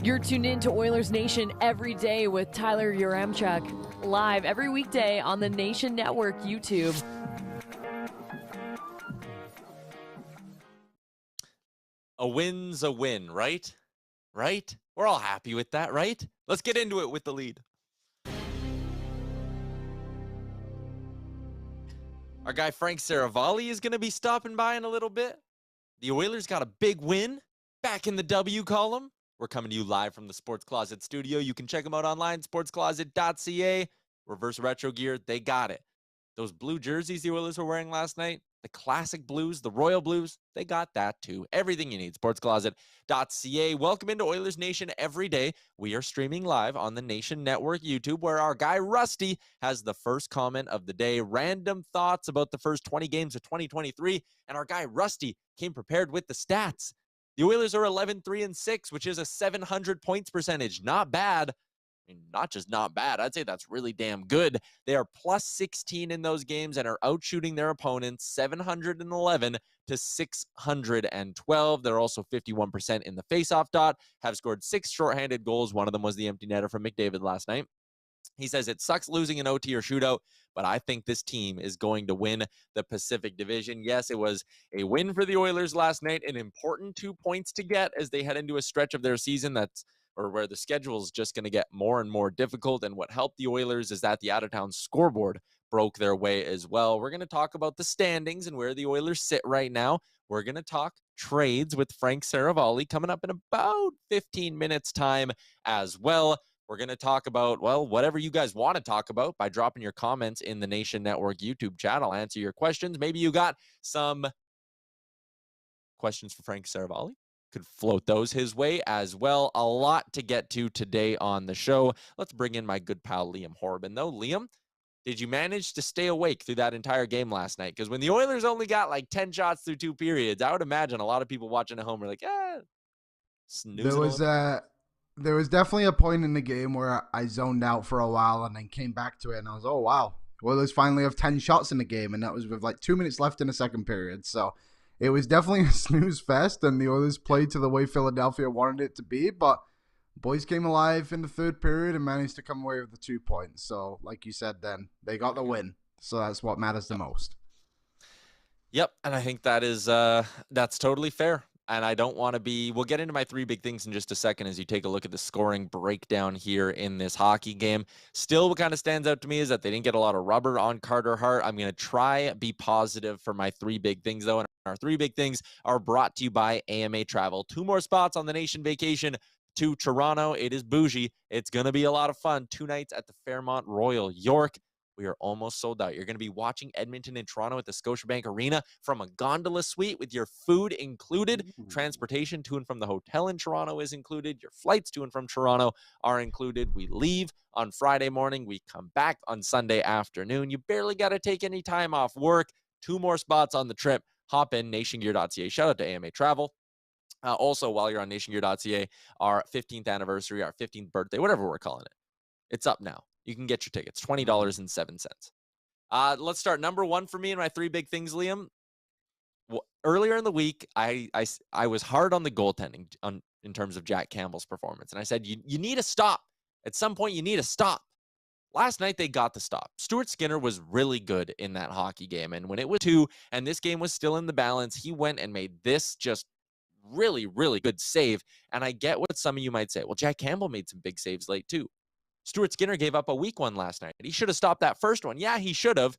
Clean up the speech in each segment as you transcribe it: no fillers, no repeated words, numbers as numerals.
You're tuned in to Oilers Nation every day with Tyler Yaremchuk, live every weekday on the Nation Network YouTube. A win's a win, right? Right? We're all happy with that, right? Let's get into it with the lead. Our guy Frank Seravalli is going to be stopping by in a little bit. The Oilers got a big win back in the W column. We're coming to you live from the Sports Closet studio. You can check them out online, sportscloset.ca. Reverse retro gear, they got it. Those blue jerseys the Oilers were wearing last night, the classic blues, the royal blues, they got that too. Everything you need, sportscloset.ca. Welcome into Oilers Nation every day. We are streaming live on the Nation Network YouTube, where our guy Rusty has the first comment of the day. Random thoughts about the first 20 games of 2023. And our guy Rusty came prepared with the stats. The Oilers are 11-3-6, which is a 700 points percentage. Not bad. I mean, not just not bad. I'd say that's really damn good. They are plus 16 in those games and are outshooting their opponents 711 to 612. They're also 51% in the faceoff dot, have scored 6 shorthanded goals. One of them was the empty netter from McDavid last night. He says it sucks losing an OT or shootout, but I think this team is going to win the Pacific Division. Yes, it was a win for the Oilers last night, an important 2 points to get as they head into a stretch of their season where the schedule is just going to get more and more difficult. And what helped the Oilers is that the out-of-town scoreboard broke their way as well. We're going to talk about the standings and where the Oilers sit right now. We're going to talk trades with Frank Seravalli coming up in about 15 minutes time as well. We're going to talk about, well, whatever you guys want to talk about by dropping your comments in the Nation Network YouTube chat. I'll answer your questions. Maybe you got some questions for Frank Seravalli. Could float those his way as well. A lot to get to today on the show. Let's bring in my good pal Liam Horban, though. Liam, did you manage to stay awake through that entire game last night? Because when the Oilers only got like 10 shots through 2 periods, I would imagine a lot of people watching at home were like, snoozing. There was definitely a point in the game where I zoned out for a while and then came back to it, and I was, oh, wow. Oilers finally have 10 shots in the game, and that was with like 2 minutes left in the second period. So it was definitely a snooze fest, and the Oilers played to the way Philadelphia wanted it to be, but boys came alive in the third period and managed to come away with the 2 points. So like you said then, they got the win. So that's what matters the most. Yep, and I think that is that's totally fair. And I don't want to be, we'll get into my 3 big things in just a second as you take a look at the scoring breakdown here in this hockey game. Still, what kind of stands out to me is that they didn't get a lot of rubber on Carter Hart. I'm going to try be positive for my 3 big things, though. And our 3 big things are brought to you by AMA Travel. 2 more spots on the Nation vacation to Toronto. It is bougie. It's going to be a lot of fun. 2 nights at the Fairmont Royal York. We are almost sold out. You're going to be watching Edmonton and Toronto at the Scotiabank Arena from a gondola suite with your food included. Ooh. Transportation to and from the hotel in Toronto is included. Your flights to and from Toronto are included. We leave on Friday morning. We come back on Sunday afternoon. You barely got to take any time off work. 2 more spots on the trip. Hop in, nationgear.ca. Shout out to AMA Travel. Also, while you're on nationgear.ca, our 15th anniversary, our 15th birthday, whatever we're calling it, it's up now. You can get your tickets, $20.07. Let's start. Number 1 for me and my 3 big things, Liam. Well, earlier in the week, I was hard on the goaltending in terms of Jack Campbell's performance. And I said, you need a stop. At some point, you need a stop. Last night, they got the stop. Stuart Skinner was really good in that hockey game. And when it was 2 and this game was still in the balance, he went and made this just really, really good save. And I get what some of you might say. Well, Jack Campbell made some big saves late, too. Stuart Skinner gave up a weak one last night. He should have stopped that first one. Yeah, he should have,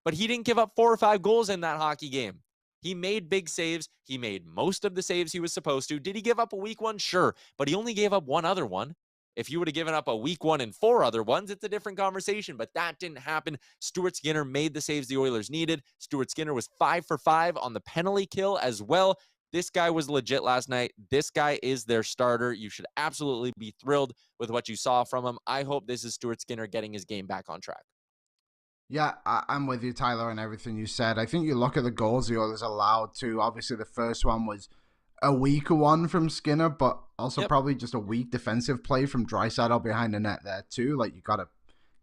but he didn't give up 4 or 5 goals in that hockey game. He made big saves. He made most of the saves he was supposed to. Did he give up a weak one? Sure, but he only gave up 1 other one. If you would have given up a weak one and 4 other ones, it's a different conversation, but that didn't happen. Stuart Skinner made the saves the Oilers needed. Stuart Skinner was 5 for 5 on the penalty kill as well. This guy was legit last night. This guy is their starter. You should absolutely be thrilled with what you saw from him. I hope this is Stuart Skinner getting his game back on track. Yeah, I'm with you, Tyler, and everything you said. I think you look at the goals the Oilers allowed to. Obviously, the first one was a weak one from Skinner, but also probably just a weak defensive play from Draisaitl behind the net there, too. Like, you got to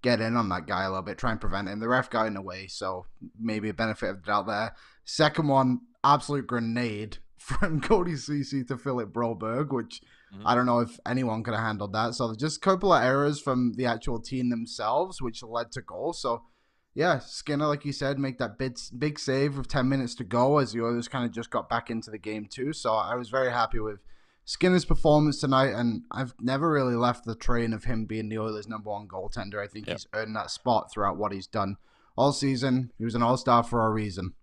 get in on that guy a little bit, try and prevent him. The ref got in the way, so maybe a benefit of the doubt there. Second one, absolute grenade from Cody Ceci to Philip Broberg, which I don't know if anyone could have handled that. So just a couple of errors from the actual team themselves, which led to goals. So yeah, Skinner, like you said, make that big save with 10 minutes to go as the Oilers kind of just got back into the game too. So I was very happy with Skinner's performance tonight, and I've never really left the train of him being the Oilers' #1 goaltender. I think he's earned that spot throughout what he's done all season. He was an all-star for a reason.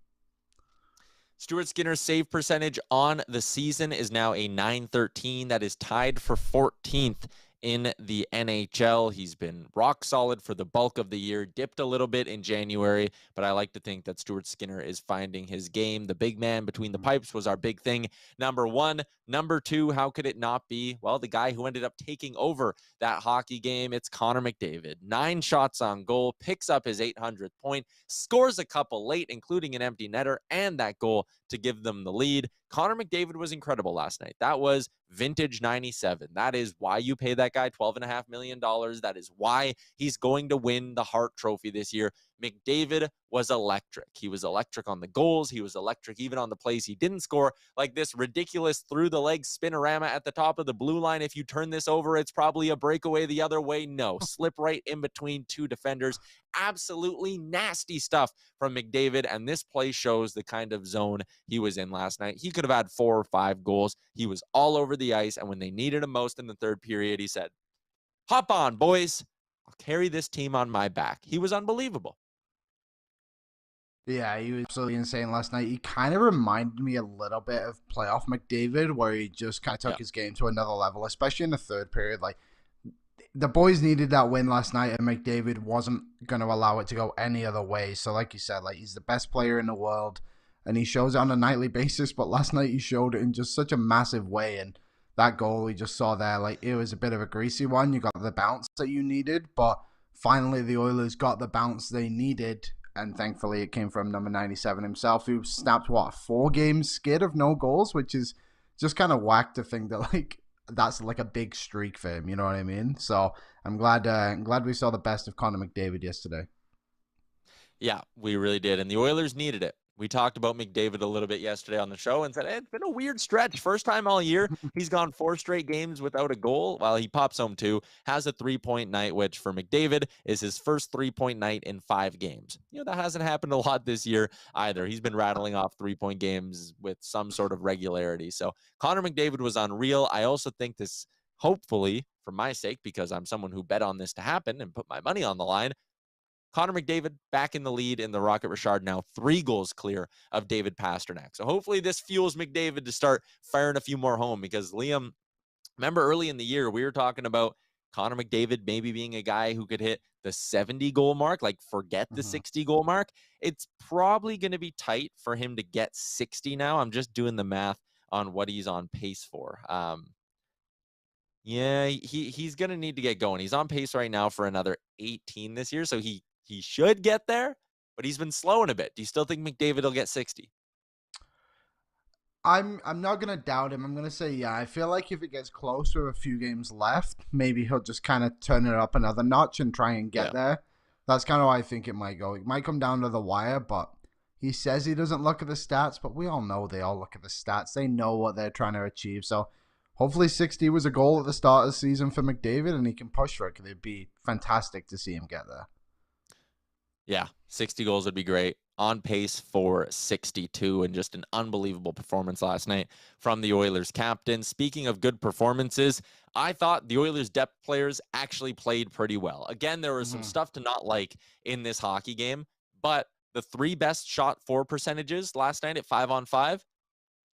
Stuart Skinner's save percentage on the season is now a .913. That is tied for 14th in the NHL. He's been rock solid for the bulk of the year, dipped a little bit in January, but I like to think that Stuart Skinner is finding his game. The big man between the pipes was our big thing. Number one. Number two, how could it not be? Well, the guy who ended up taking over that hockey game, it's Connor McDavid. 9 shots on goal, picks up his 800th point, scores a couple late, including an empty netter, and that goal to give them the lead. Connor McDavid was incredible last night. That was vintage 97. That is why you pay that guy $12.5 million. That is why he's going to win the Hart Trophy this year. McDavid was electric. He was electric on the goals. He was electric even on the plays he didn't score, like this ridiculous through-the-leg spinorama at the top of the blue line. If you turn this over, it's probably a breakaway the other way. No, slip right in between 2 defenders. Absolutely nasty stuff from McDavid, and this play shows the kind of zone he was in last night. He could have had 4 or 5 goals. He was all over the ice, and when they needed him most in the third period, he said, "Hop on, boys. I'll carry this team on my back." He was unbelievable. Yeah, he was absolutely insane last night. He kind of reminded me a little bit of playoff McDavid, where he just kind of took his game to another level, especially in the third period. Like, the boys needed that win last night, and McDavid wasn't going to allow it to go any other way. So, like you said, like, he's the best player in the world, and he shows it on a nightly basis. But last night he showed it in just such a massive way, and that goal we just saw there, like, it was a bit of a greasy one. You got the bounce that you needed, but finally the Oilers got the bounce they needed. And thankfully, it came from number 97 himself, who snapped, what, 4 games skid of no goals, which is just kind of whack to think that, like, that's like a big streak for him. You know what I mean? So I'm glad we saw the best of Connor McDavid yesterday. Yeah, we really did. And the Oilers needed it. We talked about McDavid a little bit yesterday on the show and said, hey, it's been a weird stretch. First time all year, he's gone 4 straight games without a goal. Well, he pops home 2, has a 3-point night, which for McDavid is his first 3-point night in 5 games. You know, that hasn't happened a lot this year either. He's been rattling off 3-point games with some sort of regularity. So Connor McDavid was unreal. I also think this, hopefully, for my sake, because I'm someone who bet on this to happen and put my money on the line, Connor McDavid back in the lead in the Rocket Richard, now 3 goals clear of David Pastrnak. So hopefully this fuels McDavid to start firing a few more home, because Liam, remember early in the year, we were talking about Connor McDavid maybe being a guy who could hit the 70 goal mark, like forget the 60 goal mark. It's probably going to be tight for him to get 60 now. I'm just doing the math on what he's on pace for. Yeah, he's going to need to get going. He's on pace right now for another 18 this year, so he should get there, but he's been slowing a bit. Do you still think McDavid will get 60? I'm not gonna doubt him. I'm gonna say yeah. I feel like if it gets close with a few games left, maybe he'll just kind of turn it up another notch and try and get there. That's kind of how I think it might go. It might come down to the wire, but he says he doesn't look at the stats, but we all know they all look at the stats. They know what they're trying to achieve. So hopefully 60 was a goal at the start of the season for McDavid, and he can push for it, because it'd be fantastic to see him get there. Yeah, 60 goals would be great. On pace for 62, and just an unbelievable performance last night from the Oilers captain. Speaking of good performances, I thought the Oilers depth players actually played pretty well. Again, there was some stuff to not like in this hockey game, but the 3 best shot for percentages last night at 5-on-5,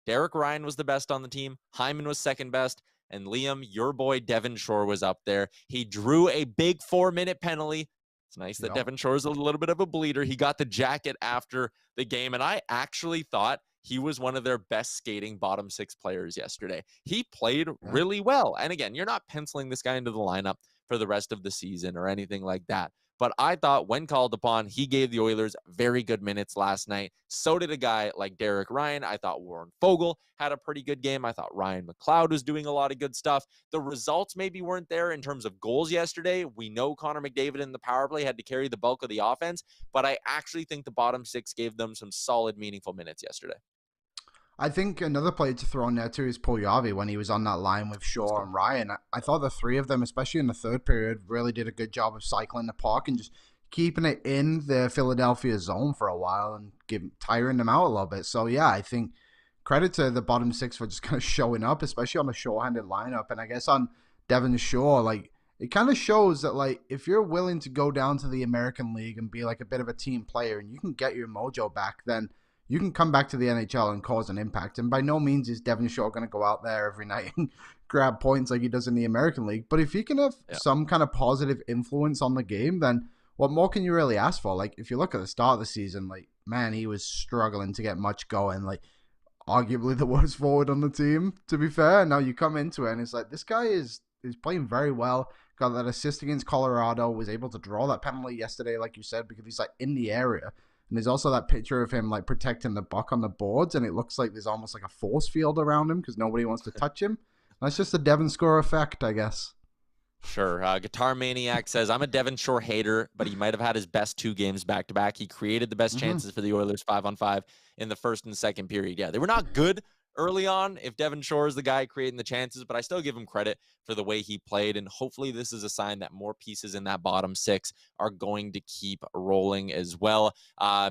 Derek Ryan was the best on the team. Hyman was second best. And Liam, your boy Devin Shore was up there. He drew a big 4-minute penalty. It's nice that Devin Shore is a little bit of a bleeder. He got the jacket after the game, and I actually thought he was one of their best skating bottom 6 players yesterday. He played really well. And again, you're not penciling this guy into the lineup for the rest of the season or anything like that. But I thought when called upon, he gave the Oilers very good minutes last night. So did a guy like Derek Ryan. I thought Warren Fogle had a pretty good game. I thought Ryan McLeod was doing a lot of good stuff. The results maybe weren't there in terms of goals yesterday. We know Connor McDavid in the power play had to carry the bulk of the offense, but I actually think the bottom 6 gave them some solid, meaningful minutes yesterday. I think another player to throw in there too is Puljujarvi when he was on that line with Shaw and Ryan. I thought the three of them, especially in the third period, really did a good job of cycling the puck and just keeping it in the Philadelphia zone for a while and tiring them out a little bit. So yeah, I think credit to the bottom six for just kind of showing up, especially on a short-handed lineup. And I guess on Devon Shore, like it kind of shows that like if you're willing to go down to the American League and be like a bit of a team player and you can get your mojo back, then you can come back to the NHL and cause an impact. And by no means is Devon Shore going to go out there every night and grab points like he does in the American League. But if he can have some kind of positive influence on the game, then what more can you really ask for? Like, if you look at the start of the season, like, man, he was struggling to get much going. Like, arguably the worst forward on the team, to be fair. Now you come into it and it's like, this guy is playing very well. Got that assist against Colorado, was able to draw that penalty yesterday, like you said, because he's like in the area. And there's also that picture of him like protecting the puck on the boards, and it looks like there's almost like a force field around him because nobody wants to touch him. That's just the Devon Score effect, I guess. Sure. Guitar Maniac says, I'm a Devon Shore hater, but he might have had his best 2 games back-to-back. He created the best chances for the Oilers 5-on-5 in the first and second period. Yeah, they were not good early on if Devon Shore is the guy creating the chances, but I still give him credit for the way he played, and hopefully this is a sign that more pieces in that bottom 6 are going to keep rolling as well.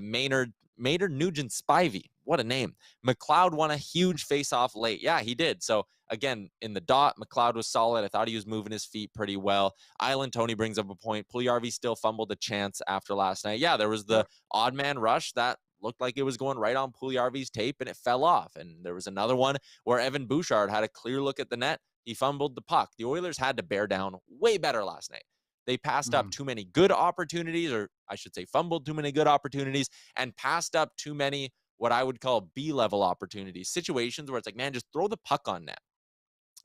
Maynard Nugent-Spivey, what a name. McLeod won a huge face-off late. Yeah, he did. So again, in the dot, McLeod was solid. I thought he was moving his feet pretty well. Island Tony brings up a point. Puljujarvi still fumbled a chance after last night. Yeah, there was the odd man rush that looked like it was going right on Puljujarvi's tape, and it fell off. And there was another one where Evan Bouchard had a clear look at the net. He fumbled the puck. The Oilers had to bear down way better last night. They passed up too many good opportunities, or I should say fumbled too many good opportunities, and passed up too many what I would call B-level opportunities, situations where it's like, man, just throw the puck on net.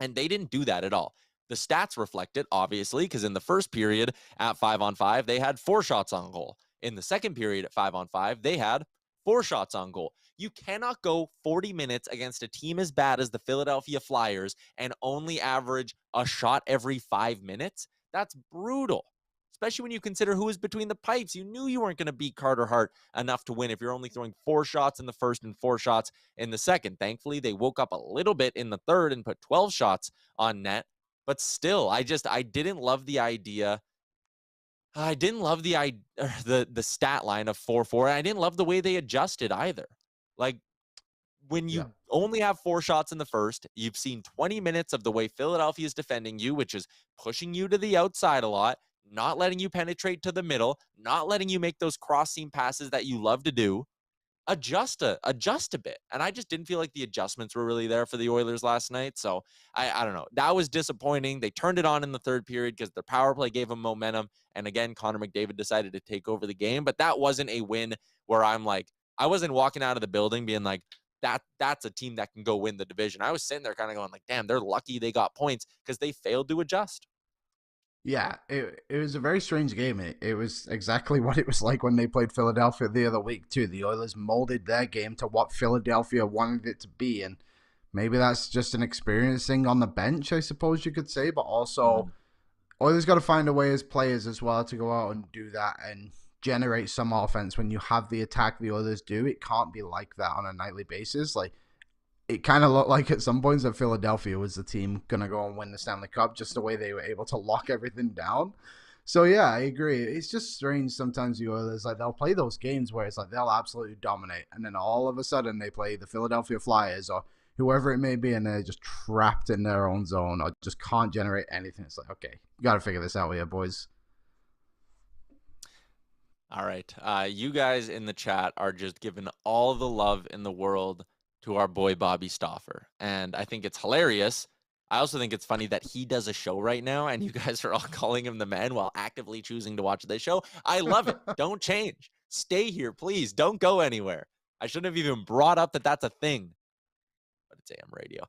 And they didn't do that at all. The stats reflect it, obviously, because in the first period at 5-on-5, they had 4 shots on goal. In the second period at 5-on-5, they had 4 shots on goal. You cannot go 40 minutes against a team as bad as the Philadelphia Flyers and only average a shot every 5 minutes. That's brutal, especially when you consider who is between the pipes. You knew you weren't going to beat Carter Hart enough to win if you're only throwing 4 shots in the first and 4 shots in the second. Thankfully, they woke up a little bit in the third and put 12 shots on net. But still, I didn't love the idea. I didn't love the stat line of 4-4. I didn't love the way they adjusted either. Like, when you only have 4 shots in the first, you've seen 20 minutes of the way Philadelphia is defending you, which is pushing you to the outside a lot, not letting you penetrate to the middle, not letting you make those cross-seam passes that you love to do. Adjust a bit. And I just didn't feel like the adjustments were really there for the Oilers last night. So I don't know. That was disappointing. They turned it on in the third period because their power play gave them momentum. And again, Connor McDavid decided to take over the game. But that wasn't a win where I'm like, I wasn't walking out of the building being like, that's a team that can go win the division. I was sitting there kind of going like, damn, they're lucky they got points because they failed to adjust. Yeah, it was a very strange game. It was exactly what it was like when they played Philadelphia the other week, too. The Oilers molded their game to what Philadelphia wanted it to be, and maybe that's just an experience thing on the bench, I suppose you could say, but also Oilers got to find a way as players as well to go out and do that and generate some offense when you have the attack the Oilers do. It can't be like that on a nightly basis. Like, it kind of looked like at some points that Philadelphia was the team going to go and win the Stanley Cup, just the way they were able to lock everything down. So, yeah, I agree. It's just strange sometimes the Oilers, like, they'll play those games where it's like they'll absolutely dominate, and then all of a sudden they play the Philadelphia Flyers or whoever it may be, and they're just trapped in their own zone or just can't generate anything. It's like, okay, you got to figure this out here, boys. All right. You guys in the chat are just giving all the love in the world to our boy Bobby Stauffer. And I think it's hilarious. I also think it's funny that he does a show right now and you guys are all calling him the man while actively choosing to watch this show. I love it. Don't change. Stay here, please. Don't go anywhere. I shouldn't have even brought up that that's a thing. But it's AM radio.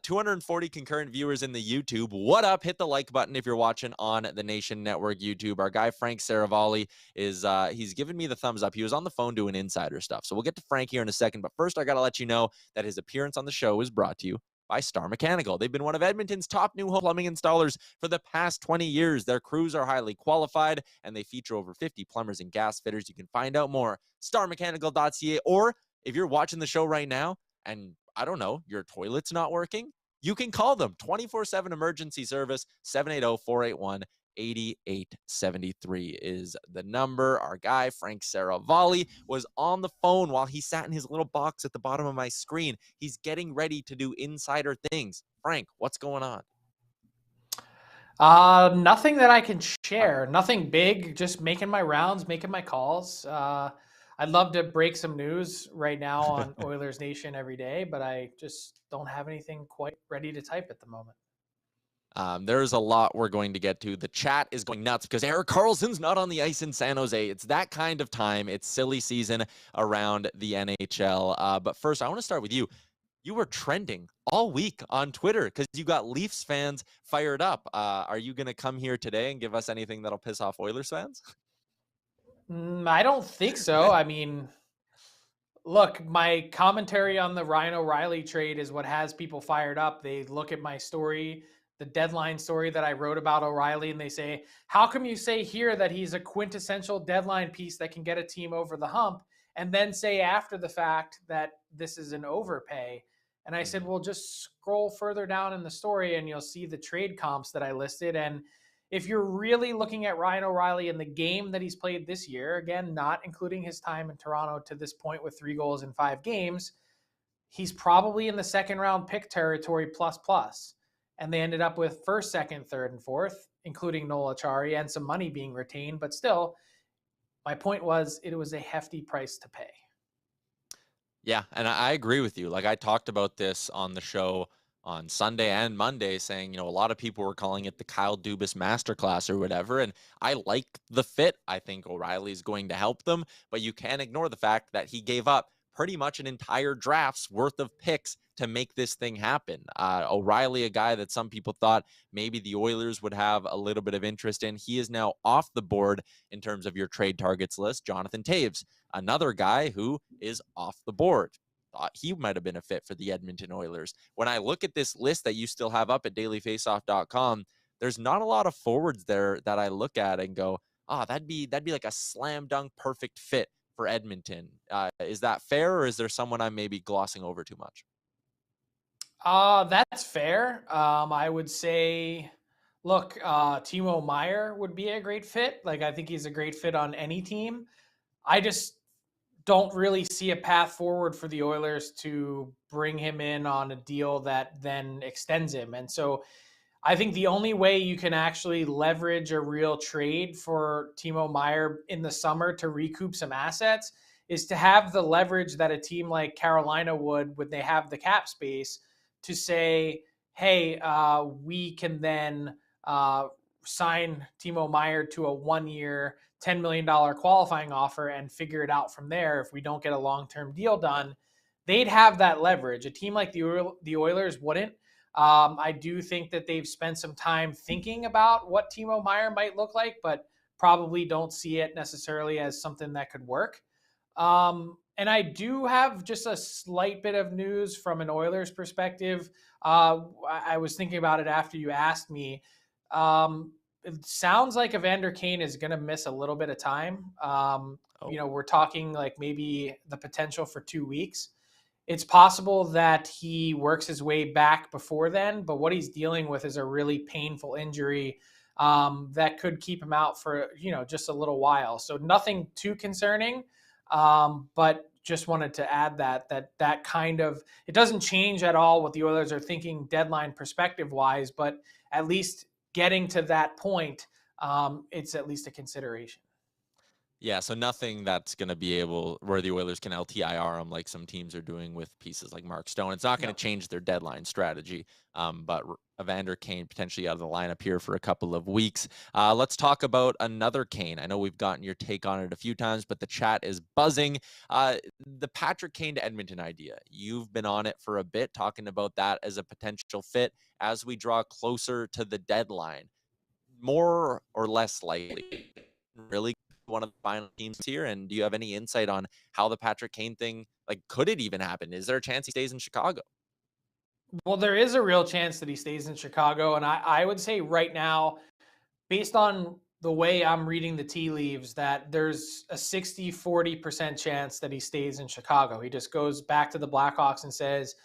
240 concurrent viewers in the YouTube. What up? Hit the like button if you're watching on the Nation Network YouTube. Our guy Frank Seravalli is he's giving me the thumbs up. He was on the phone doing insider stuff. So we'll get to Frank here in a second. But first, I got to let you know that his appearance on the show is brought to you by Star Mechanical. They've been one of Edmonton's top new home plumbing installers for the past 20 years. Their crews are highly qualified, and they feature over 50 plumbers and gas fitters. You can find out more, starmechanical.ca, or if you're watching the show right now, and I don't know, your toilet's not working, you can call them. 24/7 emergency service. 780-481-8873 is the number. Our guy, Frank Seravalli, was on the phone while he sat in his little box at the bottom of my screen. He's getting ready to do insider things. Frank, what's going on? Nothing that I can share. Nothing big. Just making my rounds, making my calls. I'd love to break some news right now on Oilers Nation every day, but I just don't have anything quite ready to type at the moment. There's a lot we're going to get to. The chat is going nuts because Erik Karlsson's not on the ice in San Jose. It's that kind of time. It's silly season around the NHL. But first, I want to start with you. You were trending all week on Twitter because you got Leafs fans fired up. Are you going to come here today and give us anything that'll piss off Oilers fans? I don't think so. I mean, look, my commentary on the Ryan O'Reilly trade is what has people fired up. They look at my story, the deadline story that I wrote about O'Reilly, and they say, how come you say here that he's a quintessential deadline piece that can get a team over the hump, and then say after the fact that this is an overpay? And I said, well, just scroll further down in the story and you'll see the trade comps that I listed. And if you're really looking at Ryan O'Reilly in the game that he's played this year, again, not including his time in Toronto to this point with 3 goals in 5 games, he's probably in the second round pick territory plus. And they ended up with first, second, third, and fourth, including Noel Acciari and some money being retained. But still, my point was it was a hefty price to pay. Yeah, and I agree with you. Like, I talked about this on the show on Sunday and Monday, saying, you know, a lot of people were calling it the Kyle Dubas masterclass or whatever, and I like the fit. I think O'Reilly's going to help them, but you can't ignore the fact that he gave up pretty much an entire draft's worth of picks to make this thing happen. O'Reilly, a guy that some people thought maybe the Oilers would have a little bit of interest in, he is now off the board in terms of your trade targets list. Jonathan Toews, another guy who is off the board. Thought he might have been a fit for the Edmonton Oilers. When I look at this list that you still have up at dailyfaceoff.com, there's not a lot of forwards there that I look at and go, that'd be like a slam dunk perfect fit for Edmonton. Is that fair, or is there someone I'm maybe glossing over too much? That's fair. I would say, look, Timo Meier would be a great fit. Like, I think he's a great fit on any team. I just don't really see a path forward for the Oilers to bring him in on a deal that then extends him. And so I think the only way you can actually leverage a real trade for Timo Meier in the summer to recoup some assets is to have the leverage that a team like Carolina would when they have the cap space to say, hey, we can then sign Timo Meier to a 1-year, $10 million qualifying offer and figure it out from there. If we don't get a long-term deal done, they'd have that leverage. A team like the Oilers wouldn't. I do think that they've spent some time thinking about what Timo Meier might look like, but probably don't see it necessarily as something that could work. And I do have just a slight bit of news from an Oilers perspective. I was thinking about it after you asked me. It sounds like Evander Kane is going to miss a little bit of time. You know, we're talking like maybe the potential for 2 weeks. It's possible that he works his way back before then, but what he's dealing with is a really painful injury that could keep him out for, you know, just a little while. So nothing too concerning, but just wanted to add that kind of, it doesn't change at all what the Oilers are thinking deadline perspective wise, but at least getting to that point, it's at least a consideration. Yeah, so nothing that's going to be able where the Oilers can LTIR them like some teams are doing with pieces like Mark Stone. It's not going to change their deadline strategy, but Evander Kane potentially out of the lineup here for a couple of weeks. Let's talk about another Kane. I know we've gotten your take on it a few times, but the chat is buzzing. The Patrick Kane to Edmonton idea. You've been on it for a bit, talking about that as a potential fit as we draw closer to the deadline. More or less likely, really one of the final teams here, and do you have any insight on how the Patrick Kane thing, like, could it even happen? Is there a chance he stays in Chicago? Well, there is a real chance that he stays in Chicago, and I would say right now, based on the way I'm reading the tea leaves, that there's a 60-40% chance that he stays in Chicago. He just goes back to the Blackhawks and says,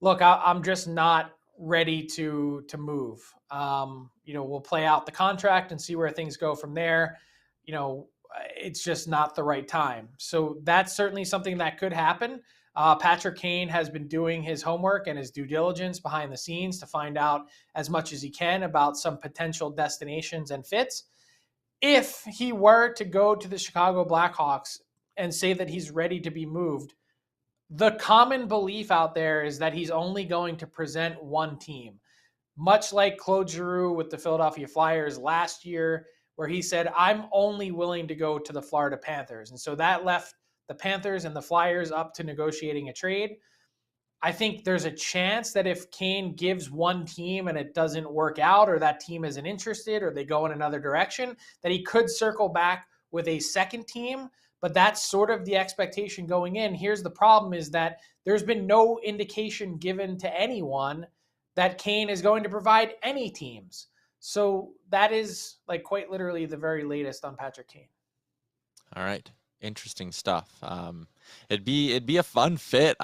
Look, I'm just not ready to move. We'll play out the contract and see where things go from there. It's just not the right time. So that's certainly something that could happen. Patrick Kane has been doing his homework and his due diligence behind the scenes to find out as much as he can about some potential destinations and fits. If he were to go to the Chicago Blackhawks and say that he's ready to be moved, the common belief out there is that he's only going to present one team, much like Claude Giroux with the Philadelphia Flyers last year, where he said, I'm only willing to go to the Florida Panthers. And so that left the Panthers and the Flyers up to negotiating a trade. I think there's a chance that if Kane gives one team and it doesn't work out, or that team isn't interested, or they go in another direction, that he could circle back with a second team. But that's sort of the expectation going in. Here's the problem, is that there's been no indication given to anyone that Kane is going to provide any teams. So that is like quite literally the very latest on Patrick Kane. All right. Interesting stuff. It'd be a fun fit.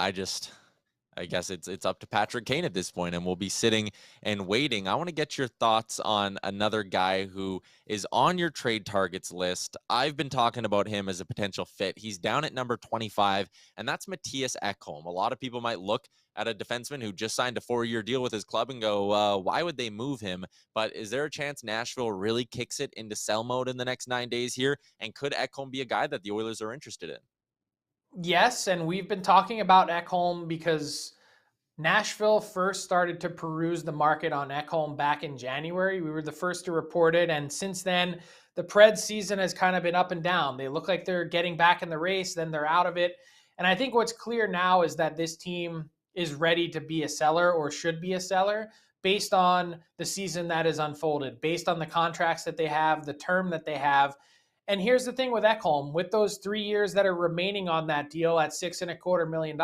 I guess it's up to Patrick Kane at this point, and we'll be sitting and waiting. I want to get your thoughts on another guy who is on your trade targets list. I've been talking about him as a potential fit. He's down at number 25, and that's Mattias Ekholm. A lot of people might look at a defenseman who just signed a 4-year deal with his club and go, why would they move him? But is there a chance Nashville really kicks it into sell mode in the next 9 days here? And could Ekholm be a guy that the Oilers are interested in? Yes, and we've been talking about Ekholm because Nashville first started to peruse the market on Ekholm back in January. We were the first to report it, and since then, the Preds season has kind of been up and down. They look like they're getting back in the race, then they're out of it. And I think what's clear now is that this team is ready to be a seller, or should be a seller, based on the season that is unfolded, based on the contracts that they have, the term that they have. And here's the thing with Ekholm, with those 3 years that are remaining on that deal at $6.25 million,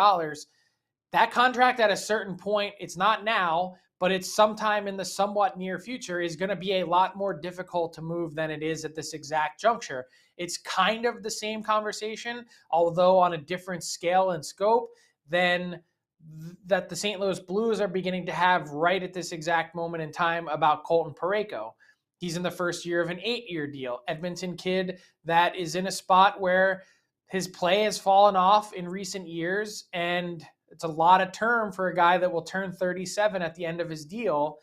that contract at a certain point, it's not now, but it's sometime in the somewhat near future, is going to be a lot more difficult to move than it is at this exact juncture. It's kind of the same conversation, although on a different scale and scope than that the St. Louis Blues are beginning to have right at this exact moment in time about Colton Parayko. He's in the first year of an 8-year deal. Edmonton kid that is in a spot where his play has fallen off in recent years, and it's a lot of term for a guy that will turn 37 at the end of his deal.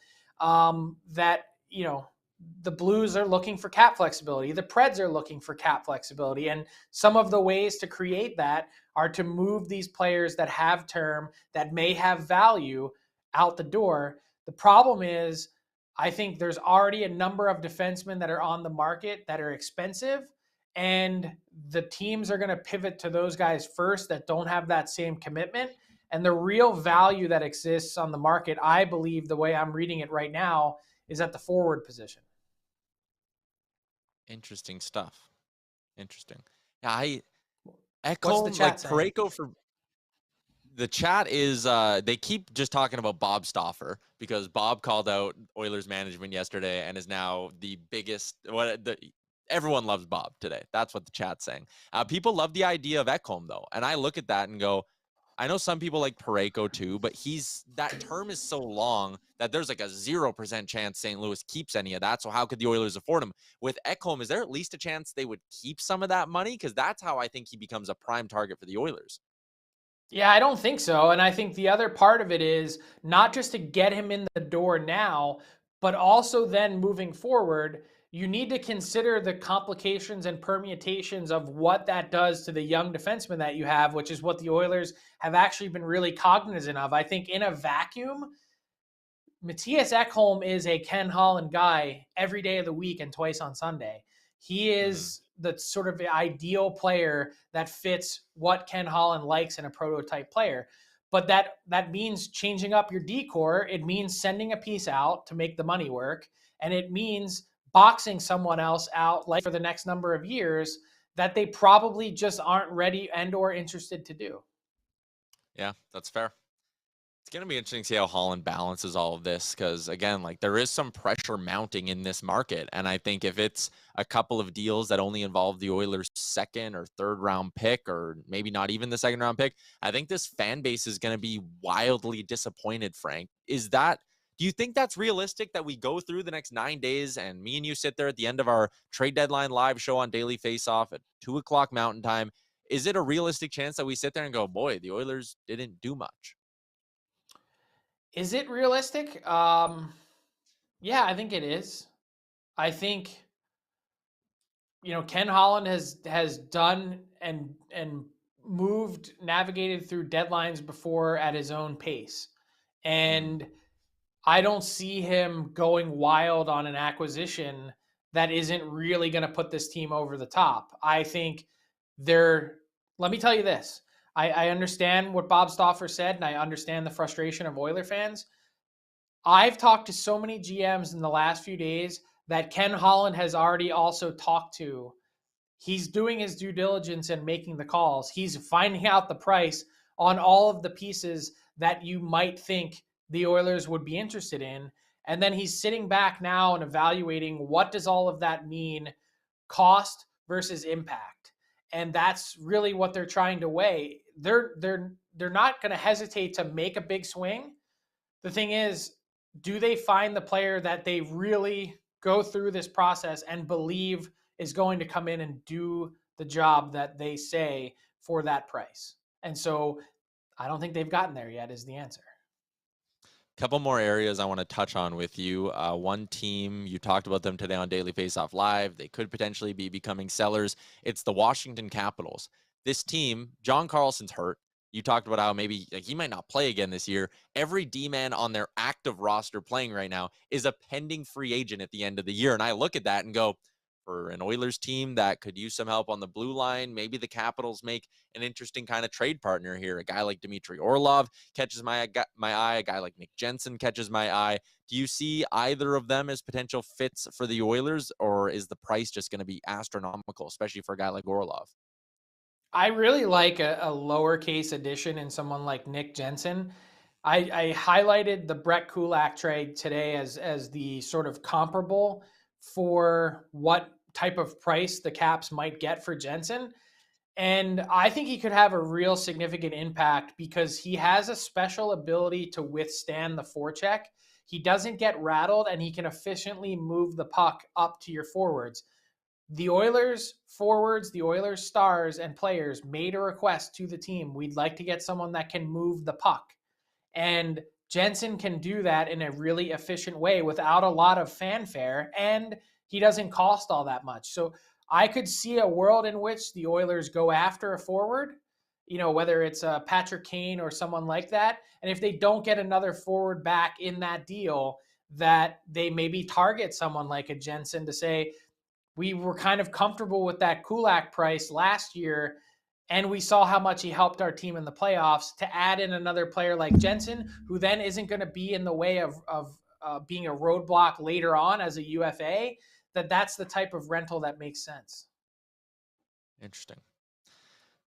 The Blues are looking for cap flexibility. The Preds are looking for cap flexibility. And some of the ways to create that are to move these players that have term, that may have value, out the door. The problem is, I think there's already a number of defensemen that are on the market that are expensive, and the teams are going to pivot to those guys first that don't have that same commitment. And the real value that exists on the market, I believe, the way I'm reading it right now, is at the forward position. Interesting stuff. Interesting. Yeah, What's the Ekholm, chat saying? Parayko for the chat is they keep just talking about Bob Stauffer, because Bob called out Oilers management yesterday and is now the biggest. Everyone loves Bob today. That's what the chat's saying. People love the idea of Ekholm though, and I look at that and go, I know some people like Parayko too, but that term is so long that there's like a 0% chance St. Louis keeps any of that. So how could the Oilers afford him? With Ekholm, is there at least a chance they would keep some of that money? Because that's how I think he becomes a prime target for the Oilers. Yeah, I don't think so. And I think the other part of it is not just to get him in the door now, but also then moving forward, you need to consider the complications and permutations of what that does to the young defenseman that you have, which is what the Oilers have actually been really cognizant of. I think in a vacuum, Mattias Ekholm is a Ken Holland guy every day of the week and twice on Sunday. He is the sort of ideal player that fits what Ken Holland likes in a prototype player. But that means changing up your decor. It means sending a piece out to make the money work. And it means boxing someone else out like for the next number of years that they probably just aren't ready and or interested to do. Yeah, that's fair. It's going to be interesting to see how Holland balances all of this because, again, like there is some pressure mounting in this market. And I think if it's a couple of deals that only involve the Oilers' second or third round pick, or maybe not even the second round pick, I think this fan base is going to be wildly disappointed, Frank. Do you think that's realistic that we go through the next 9 days and me and you sit there at the end of our trade deadline live show on Daily Faceoff at 2 o'clock Mountain Time? Is it a realistic chance that we sit there and go, boy, the Oilers didn't do much? Is it realistic? Yeah, I think it is. I think Ken Holland has done and navigated through deadlines before at his own pace. And I don't see him going wild on an acquisition that isn't really going to put this team over the top. I think let me tell you this. I understand what Bob Stauffer said, and I understand the frustration of Oiler fans. I've talked to so many GMs in the last few days that Ken Holland has already also talked to. He's doing his due diligence and making the calls. He's finding out the price on all of the pieces that you might think the Oilers would be interested in. And then he's sitting back now and evaluating what does all of that mean, cost versus impact. And that's really what they're trying to weigh. They're not going to hesitate to make a big swing. The thing is, do they find the player that they really go through this process and believe is going to come in and do the job that they say for that price? And so I don't think they've gotten there yet is the answer. Couple more areas I want to touch on with you. One team, you talked about them today on Daily Faceoff Live. They could potentially be becoming sellers. It's the Washington Capitals. This team, John Carlson's hurt. You talked about how maybe he might not play again this year. Every D-man on their active roster playing right now is a pending free agent at the end of the year. And I look at that and go, for an Oilers team that could use some help on the blue line, maybe the Capitals make an interesting kind of trade partner here. A guy like Dmitry Orlov catches my eye. A guy like Nick Jensen catches my eye. Do you see either of them as potential fits for the Oilers, or is the price just going to be astronomical, especially for a guy like Orlov? I really like a lowercase addition in someone like Nick Jensen. I highlighted the Brett Kulak trade today as the sort of comparable for what type of price the Caps might get for Jensen. And I think he could have a real significant impact because he has a special ability to withstand the forecheck. He doesn't get rattled and he can efficiently move the puck up to your forwards. The Oilers forwards, the Oilers stars and players made a request to the team. We'd like to get someone that can move the puck. And Jensen can do that in a really efficient way without a lot of fanfare, and he doesn't cost all that much. So I could see a world in which the Oilers go after a forward, whether it's a Patrick Kane or someone like that. And if they don't get another forward back in that deal, that they maybe target someone like a Jensen to say, we were kind of comfortable with that Kulak price last year, and we saw how much he helped our team in the playoffs. To add in another player like Jensen, who then isn't going to be in the way of being a roadblock later on as a UFA, that's the type of rental that makes sense. Interesting.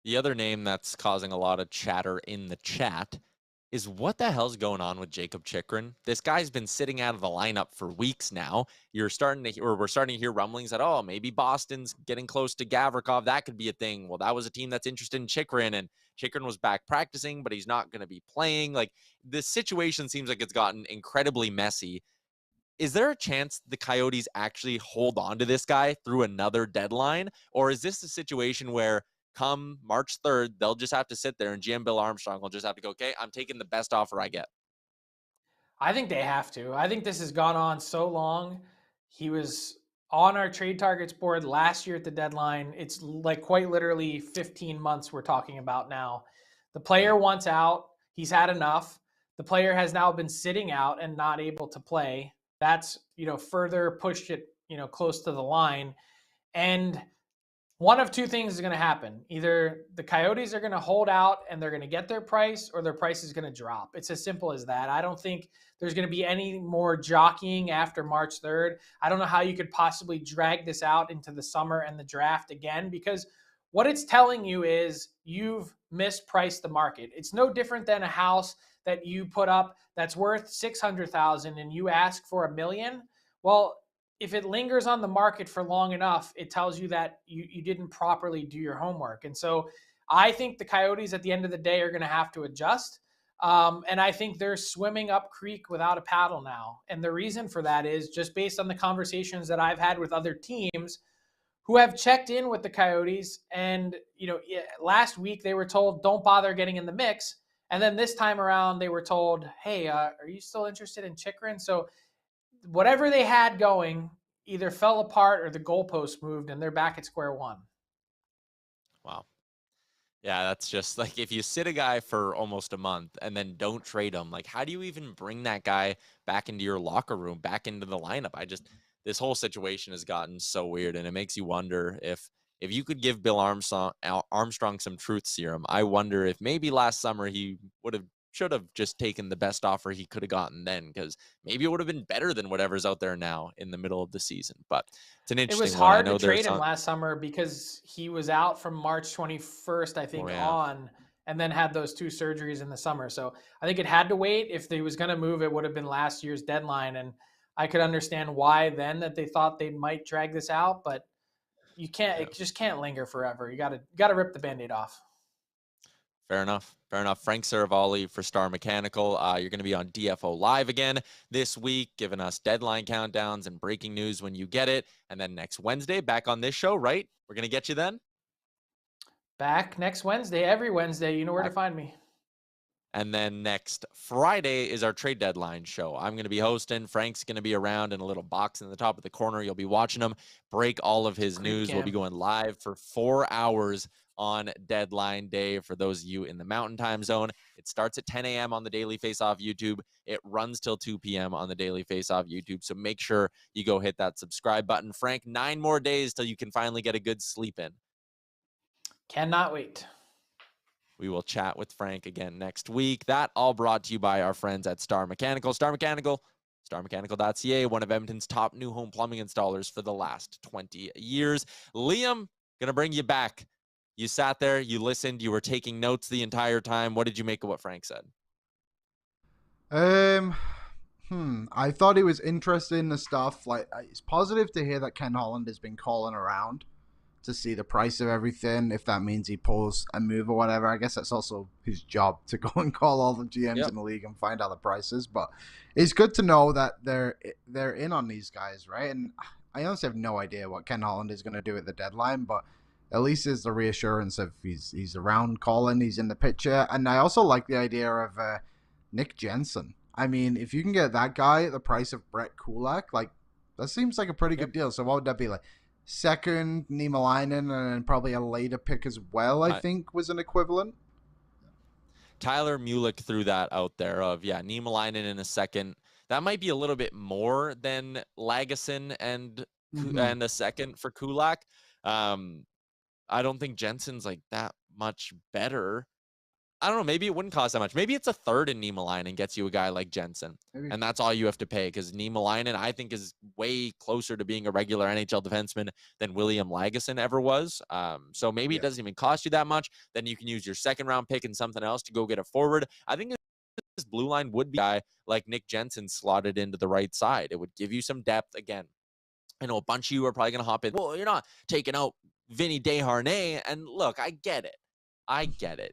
The other name that's causing a lot of chatter in the chat is what the hell's going on with Jakob Chychrun? This guy's been sitting out of the lineup for weeks now. We're starting to hear rumblings that, maybe Boston's getting close to Gavrikov. That could be a thing. Well, that was a team that's interested in Chychrun, and Chychrun was back practicing, but he's not going to be playing. Like, this situation seems like it's gotten incredibly messy. Is there a chance the Coyotes actually hold on to this guy through another deadline? Or is this a situation where come March 3rd, they'll just have to sit there and GM Bill Armstrong will just have to go, okay, I'm taking the best offer I get? I think they have to. I think this has gone on so long. He was on our trade targets board last year at the deadline. It's like quite literally 15 months we're talking about now. The player wants out. He's had enough. The player has now been sitting out and not able to play. That's, further pushed it, close to the line. And one of two things is going to happen. Either the Coyotes are going to hold out and they're going to get their price, or their price is going to drop. It's as simple as that. I don't think there's going to be any more jockeying after March 3rd. I don't know how you could possibly drag this out into the summer and the draft again, because what it's telling you is you've mispriced the market. It's no different than a house that you put up that's worth 600,000 and you ask for $1 million, well, if it lingers on the market for long enough, it tells you that you didn't properly do your homework. And so I think the Coyotes at the end of the day are going to have to adjust. And I think they're swimming up creek without a paddle now. And the reason for that is just based on the conversations that I've had with other teams who have checked in with the Coyotes. And, last week they were told, don't bother getting in the mix. And then this time around, they were told, hey, are you still interested in Chychrun? So whatever they had going either fell apart or the goalpost moved and they're back at square one. Wow. Yeah, that's just like if you sit a guy for almost a month and then don't trade him, like how do you even bring that guy back into your locker room, back into the lineup? This whole situation has gotten so weird, and it makes you wonder if you could give Bill Armstrong some truth serum. I wonder if maybe last summer he should have just taken the best offer he could have gotten then, because maybe it would have been better than whatever's out there now in the middle of the season. But it's an interesting It was one. hard to trade him last summer because he was out from March 21st, I think, on, and then had those 2 surgeries in the summer. So I think it had to wait. If he was going to move, it would have been last year's deadline. And I could understand why then that they thought they might drag this out, but you can't, it just can't linger forever. You got to rip the Band-Aid off. Fair enough. Frank Seravalli for Star Mechanical. You're going to be on DFO Live again this week, giving us deadline countdowns and breaking news when you get it. And then next Wednesday, back on this show, right? We're going to get you then? Back next Wednesday, every Wednesday. You know where to find me. And then next Friday is our trade deadline show. I'm going to be hosting. Frank's going to be around in a little box in the top of the corner. You'll be watching him break all of his news. We'll be going live for 4 hours on deadline day for those of you in the Mountain Time Zone. It starts at 10 a.m. on the Daily Faceoff YouTube. It runs till 2 p.m. on the Daily Faceoff YouTube. So make sure you go hit that subscribe button. Frank, 9 more days till you can finally get a good sleep in. Cannot wait. We will chat with Frank again next week. That all brought to you by our friends at Star Mechanical. Star Mechanical, starmechanical.ca, one of Edmonton's top new home plumbing installers for the last 20 years. Liam, going to bring you back. You sat there, you listened, you were taking notes the entire time. What did you make of what Frank said? I thought it was interesting, the stuff. Like, it's positive to hear that Ken Holland has been calling around to see the price of everything. If that means he pulls a move or whatever, I guess that's also his job to go and call all the GMs in the league and find out the prices. But it's good to know that they're in on these guys, right? And I honestly have no idea what Ken Holland is going to do at the deadline, but at least there's the reassurance of he's around calling, he's in the picture. And I also like the idea of Nick Jensen. I mean, if you can get that guy at the price of Brett Kulak, like, that seems like a pretty good deal. So what would that be, like? Second, Niemelainen, and probably a later pick as well, I think, was an equivalent. Tyler Mulick threw that out there of, Niemelainen in a second. That might be a little bit more than Lagesson and a second for Kulak. I don't think Jensen's like that much better. I don't know. Maybe it wouldn't cost that much. Maybe it's a third in Niemelainen gets you a guy like Jensen. Maybe. And that's all you have to pay, because Niemelainen, I think, is way closer to being a regular NHL defenseman than William Lagesson ever was. So maybe it doesn't even cost you that much. Then you can use your second round pick and something else to go get a forward. I think this blue line would be a guy like Nick Jensen slotted into the right side. It would give you some depth. Again, I know a bunch of you are probably going to hop in. Well, you're not taking out Vinny Desharnais. And look, I get it.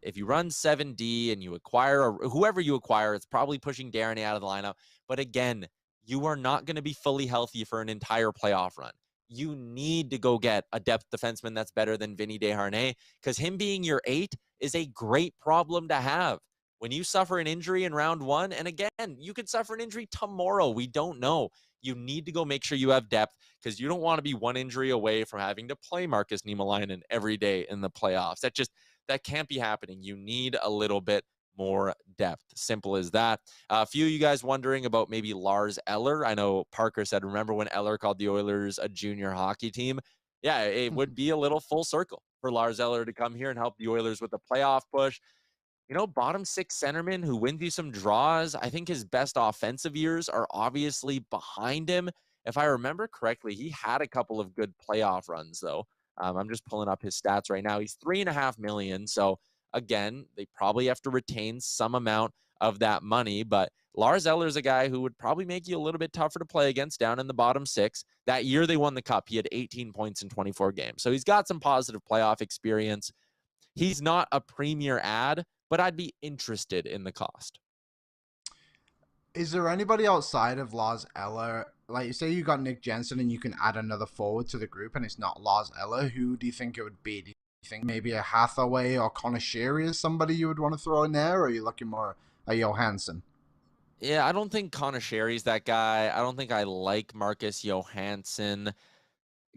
If you run 7D and you acquire whoever you acquire, it's probably pushing Desharnais out of the lineup. But again, you are not going to be fully healthy for an entire playoff run. You need to go get a depth defenseman that's better than Vinny Desharnais, because him being your 8 is a great problem to have. When you suffer an injury in round 1, and again, you could suffer an injury tomorrow. We don't know. You need to go make sure you have depth, because you don't want to be one injury away from having to play Marcus Niemelainen every day in the playoffs. That can't be happening. You need a little bit more depth. Simple as that. A few of you guys wondering about maybe Lars Eller. I know Parker said, remember when Eller called the Oilers a junior hockey team? Yeah, it would be a little full circle for Lars Eller to come here and help the Oilers with the playoff push. Bottom 6 centerman who wins you some draws. I think his best offensive years are obviously behind him. If I remember correctly, he had a couple of good playoff runs, though. I'm just pulling up his stats right now. He's $3.5 million. So again, they probably have to retain some amount of that money. But Lars Eller is a guy who would probably make you a little bit tougher to play against down in the bottom six. That year they won the cup, he had 18 points in 24 games. So he's got some positive playoff experience. He's not a premier ad, but I'd be interested in the cost. Is there anybody outside of Lars Eller? Like, you say you got Nick Jensen and you can add another forward to the group and it's not Lars Eller. Who do you think it would be? Do you think maybe a Hathaway or Connor Sheary is somebody you would want to throw in there? Or are you looking more at Johansson? Yeah, I don't think Connor Sherry's that guy. I don't think I like Marcus Johansson.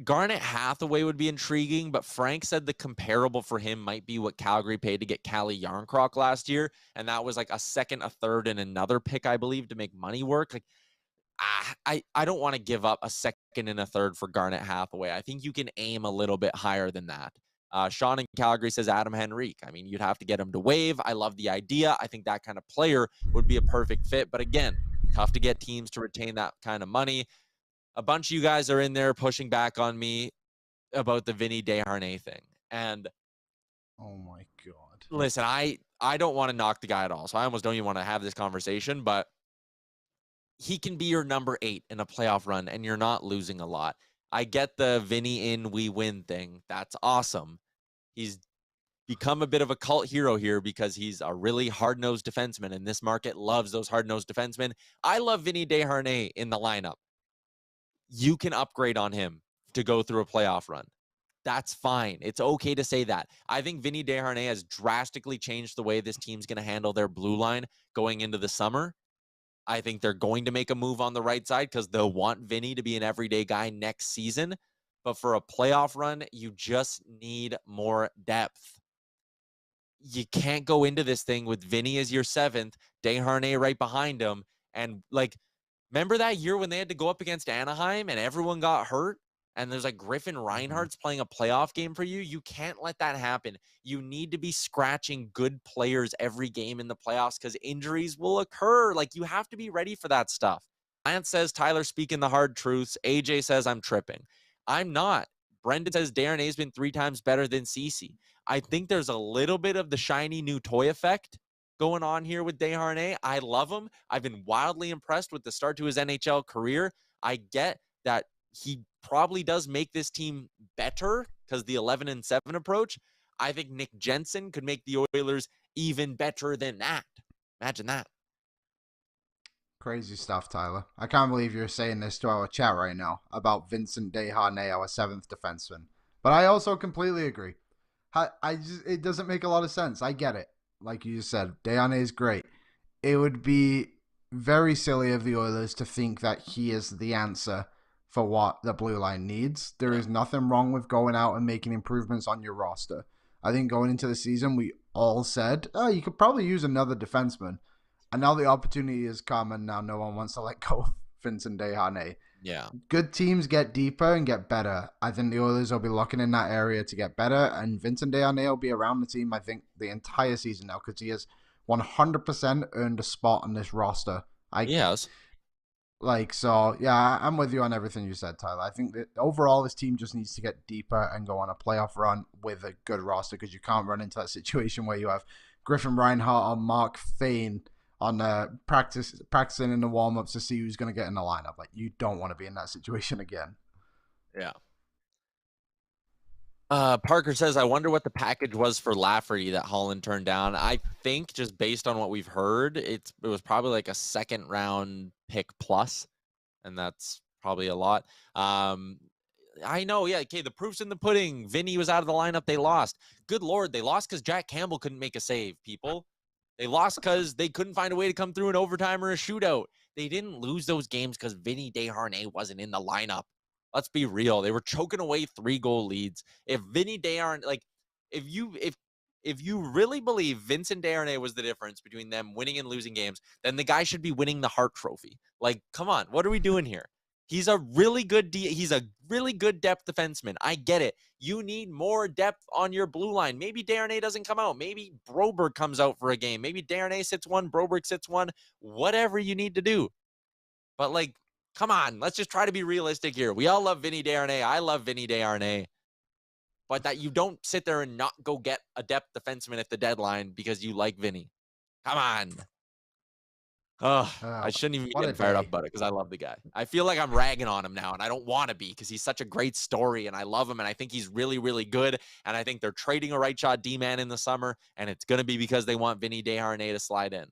Garnet Hathaway would be intriguing, but Frank said the comparable for him might be what Calgary paid to get Calle Yarncroc last year, and that was like a second, a third, and another pick, I believe, to make money work. Like, I don't want to give up a second and a third for Garnet Hathaway. I think you can aim a little bit higher than that. Sean in Calgary says Adam Henrique. I mean, you'd have to get him to waive. I love the idea. I think that kind of player would be a perfect fit, but again, tough to get teams to retain that kind of money. A bunch of you guys are in there pushing back on me about the Vinny Desharnais thing. And oh my God. Listen, I don't want to knock the guy at all. So I almost don't even want to have this conversation, but he can be your number 8 in a playoff run and you're not losing a lot. I get the Vinny in, we win thing. That's awesome. He's become a bit of a cult hero here because he's a really hard-nosed defenseman and this market loves those hard-nosed defensemen. I love Vinny Desharnais in the lineup. You can upgrade on him to go through a playoff run. That's fine. It's okay to say that. I think Vinny Desharnais has drastically changed the way this team's going to handle their blue line going into the summer. I think they're going to make a move on the right side because they'll want Vinny to be an everyday guy next season. But for a playoff run, you just need more depth. You can't go into this thing with Vinny as your 7th, Desharnais right behind him, and like, remember that year when they had to go up against Anaheim and everyone got hurt? And there's like Griffin Reinhardt's playing a playoff game for you. You can't let that happen. You need to be scratching good players every game in the playoffs because injuries will occur. Like, you have to be ready for that stuff. Lance says, Tyler speaking the hard truths. AJ says, I'm tripping. I'm not. Brendan says, Desharnais's been 3 times better than Ceci. I think there's a little bit of the shiny new toy effect going on here with Desharnais. I love him. I've been wildly impressed with the start to his NHL career. I get that he probably does make this team better because the 11-7 approach. I think Nick Jensen could make the Oilers even better than that. Imagine that. Crazy stuff, Tyler. I can't believe you're saying this to our chat right now about Vincent Desharnais, our 7th defenseman. But I also completely agree. It doesn't make a lot of sense. I get it. Like you said, Desharnais is great. It would be very silly of the Oilers to think that he is the answer for what the blue line needs. There is nothing wrong with going out and making improvements on your roster. I think going into the season, we all said, oh, you could probably use another defenseman. And now the opportunity has come, and now no one wants to let go of Vincent Desharnais. Yeah. Good teams get deeper and get better. I think the Oilers will be looking in that area to get better, and Vincent Desharnais will be around the team, I think, the entire season now because he has 100% earned a spot on this roster. Yes. So, yeah, I'm with you on everything you said, Tyler. I think that overall this team just needs to get deeper and go on a playoff run with a good roster because you can't run into that situation where you have Griffin Reinhardt or Mark Fane on practicing in the warm-ups to see who's going to get in the lineup. Like, you don't want to be in that situation again. Yeah. Parker says, I wonder what the package was for Lafferty that Holland turned down. I think just based on what we've heard, it was probably like a 2nd round pick plus, and that's probably a lot. I know, yeah, okay, the proof's in the pudding. Vinny was out of the lineup. They lost. Good Lord, they lost because Jack Campbell couldn't make a save, people. They lost because they couldn't find a way to come through an overtime or a shootout. They didn't lose those games because Vinny Desharnais wasn't in the lineup. Let's be real. They were choking away 3-goal leads. If Vinny Desharnais, like, if you really believe Vincent Desharnais was the difference between them winning and losing games, then the guy should be winning the Hart Trophy. Like, come on, what are we doing here? He's a really good depth defenseman. I get it. You need more depth on your blue line. Maybe Desharnais doesn't come out. Maybe Broberg comes out for a game. Maybe Desharnais sits one, Broberg sits one. Whatever you need to do. But, like, come on. Let's just try to be realistic here. We all love Vinny Desharnais. I love Vinny Desharnais. But that you don't sit there and not go get a depth defenseman at the deadline because you like Vinny. Come on. Oh, I shouldn't even be what a getting fired up day. about it because I love the guy. I feel like I'm ragging on him now, and I don't want to be because he's such a great story, and I love him, and I think he's really, really good. And I think they're trading a right shot D-man in the summer, and it's going to be because they want Vinny Desharnais to slide in.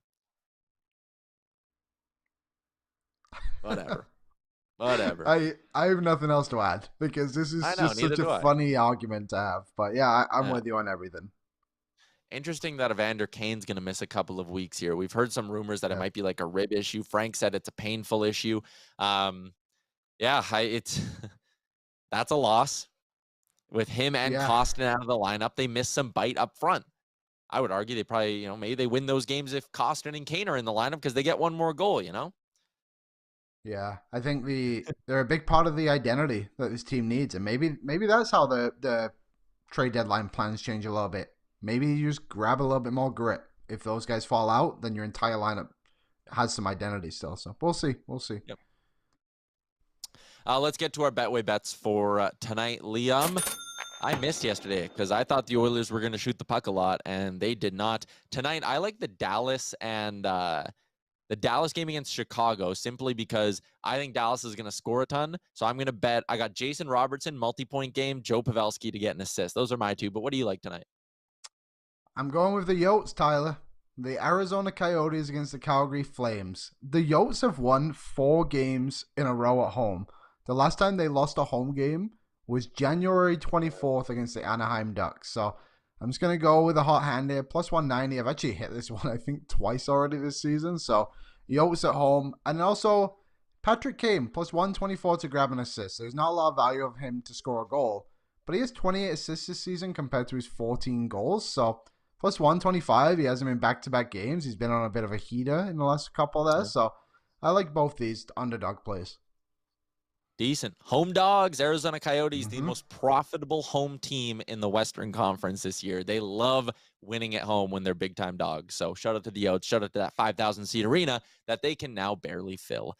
Whatever. Whatever. I have nothing else to add because this is I know, just neither such a do I. funny argument to have. But yeah, I'm Yeah. with you on everything. Interesting that Evander Kane's going to miss a couple of weeks here. We've heard some rumors that it might be like a rib issue. Frank said it's a painful issue. It's that's a loss. With him and Kostin out of the lineup, they missed some bite up front. I would argue they probably, maybe they win those games if Kostin and Kane are in the lineup because they get one more goal, Yeah, I think they're a big part of the identity that this team needs, and maybe that's how the trade deadline plans change a little bit. Maybe you just grab a little bit more grit. If those guys fall out, then your entire lineup has some identity still. So we'll see. Yep. Let's get to our Betway bets for tonight. Liam, I missed yesterday because I thought the Oilers were going to shoot the puck a lot, and they did not. Tonight, I like the Dallas and the Dallas game against Chicago simply because I think Dallas is going to score a ton. So I'm going to bet. I got Jason Robertson, multi-point game, Joe Pavelski to get an assist. Those are my two. But what do you like tonight? I'm going with the Yotes, Tyler. The Arizona Coyotes against the Calgary Flames. The Yotes have won 4 games in a row at home. The last time they lost a home game was January 24th against the Anaheim Ducks. So I'm just going to go with a hot hand here. Plus 190. I've actually hit this one, I think, twice already this season. So Yotes at home. And also Patrick Kane, plus 124 to grab an assist. There's not a lot of value of him to score a goal. But he has 28 assists this season compared to his 14 goals. So plus 125. He hasn't been back-to-back games. He's been on a bit of a heater in the last couple there. So I like both these underdog plays. Decent. Home dogs, Arizona Coyotes, the most profitable home team in the Western Conference this year. They love winning at home when they're big-time dogs. So shout out to the Yotes. Shout out to that 5,000-seat arena that they can now barely fill.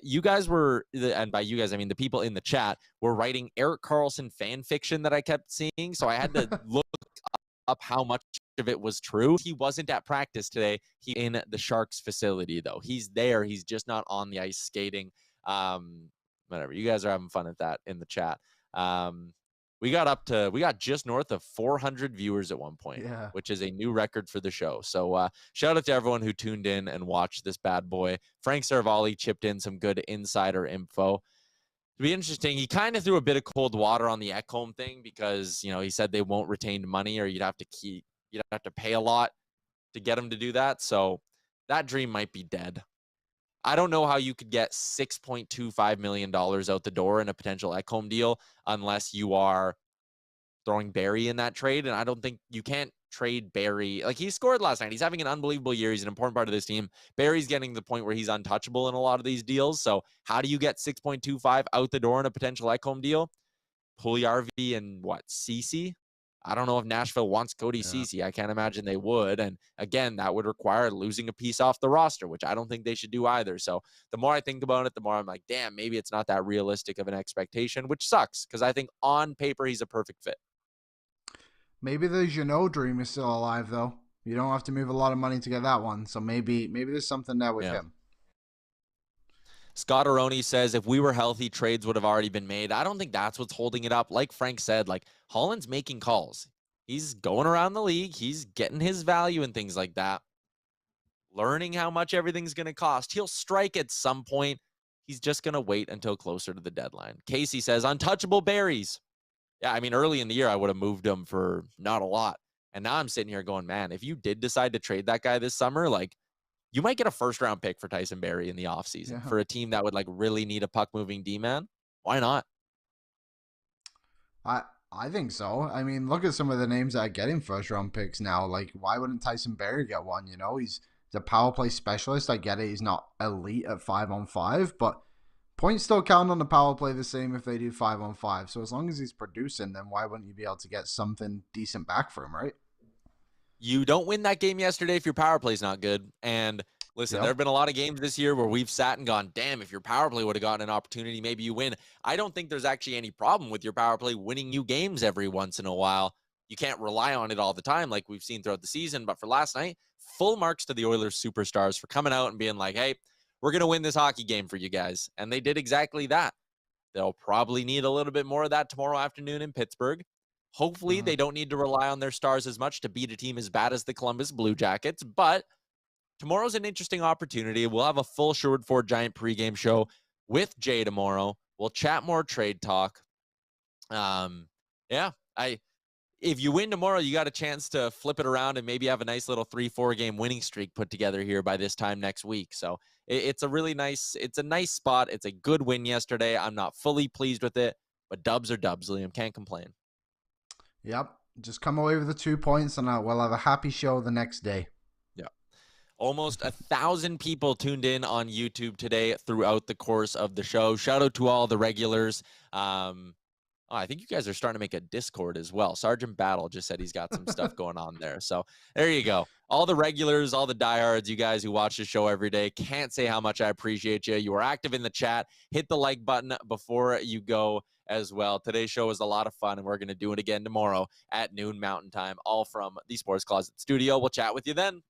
You guys were, and by you guys, I mean the people in the chat, were writing Erik Karlsson fan fiction that I kept seeing. So I had to look up how much of it was true. He wasn't at practice today. He's in the Sharks facility, though. He's there. He's just not on the ice skating. Whatever. You guys are having fun at that in the chat. We got just north of 400 viewers at one point, which is a new record for the show. So shout out to everyone who tuned in and watched this bad boy. Frank Seravalli chipped in some good insider info. To be interesting, he kind of threw a bit of cold water on the Ekholm thing because, he said they won't retain money or you'd have to pay a lot to get him to do that. So that dream might be dead. I don't know how you could get $6.25 million out the door in a potential Ekholm deal unless you are throwing Barrie in that trade. And I don't think you can't trade Barrie. Like, he scored last night. He's having an unbelievable year. He's an important part of this team. Barrie's getting to the point where he's untouchable in a lot of these deals. So how do you get 6.25 out the door in a potential Ekholm deal? Puljujarvi and Ceci? I don't know if Nashville wants Cody Ceci. I can't imagine they would. And again, that would require losing a piece off the roster, which I don't think they should do either. So the more I think about it, the more I'm like, damn, maybe it's not that realistic of an expectation, which sucks because I think on paper he's a perfect fit. Maybe the Jeannot dream is still alive, though. You don't have to move a lot of money to get that one. So maybe there's something there with him. Scott Aroni says if we were healthy, trades would have already been made. I don't think that's what's holding it up. Like Frank said, Holland's making calls. He's going around the league. He's getting his value and things like that. Learning how much everything's going to cost. He'll strike at some point. He's just going to wait until closer to the deadline. Casey says, untouchable berries. Yeah, I mean, early in the year, I would have moved him for not a lot. And now I'm sitting here going, man, if you did decide to trade that guy this summer, you might get a first-round pick for Tyson Barrie in the offseason for a team that would really need a puck-moving D-man. Why not? I think so. I mean, look at some of the names that are getting first-round picks now. Why wouldn't Tyson Barrie get one? He's a power play specialist. I get it. He's not elite at 5-on-5, but points still count on the power play the same if they do 5-on-5. So as long as he's producing, then why wouldn't you be able to get something decent back for him, right? You don't win that game yesterday if your power play's not good. And listen, there have been a lot of games this year where we've sat and gone, damn, if your power play would have gotten an opportunity, maybe you win. I don't think there's actually any problem with your power play winning you games every once in a while. you can't rely on it all the time like we've seen throughout the season. But for last night, full marks to the Oilers superstars for coming out and being like, hey, we're going to win this hockey game for you guys. And they did exactly that. They'll probably need a little bit more of that tomorrow afternoon in Pittsburgh. Hopefully, they don't need to rely on their stars as much to beat a team as bad as the Columbus Blue Jackets. But tomorrow's an interesting opportunity. We'll have a full Sherwood Ford Giant pregame show with Jay tomorrow. We'll chat more trade talk. If you win tomorrow, you got a chance to flip it around and maybe have a nice little 3-4 game winning streak put together here by this time next week. So it's a nice spot. It's a good win yesterday. I'm not fully pleased with it, but dubs are dubs, Liam. Can't complain. Yep. Just come away with the 2 points and we'll have a happy show the next day. Yeah. Almost 1,000 people tuned in on YouTube today throughout the course of the show. Shout out to all the regulars. I think you guys are starting to make a Discord as well. Sergeant Battle just said he's got some stuff going on there. So there you go. All the regulars, all the diehards, you guys who watch the show every day, can't say how much I appreciate you. You are active in the chat. Hit the like button before you go as well. Today's show was a lot of fun, and we're going to do it again tomorrow at noon Mountain Time, all from the Sports Closet studio. We'll chat with you then.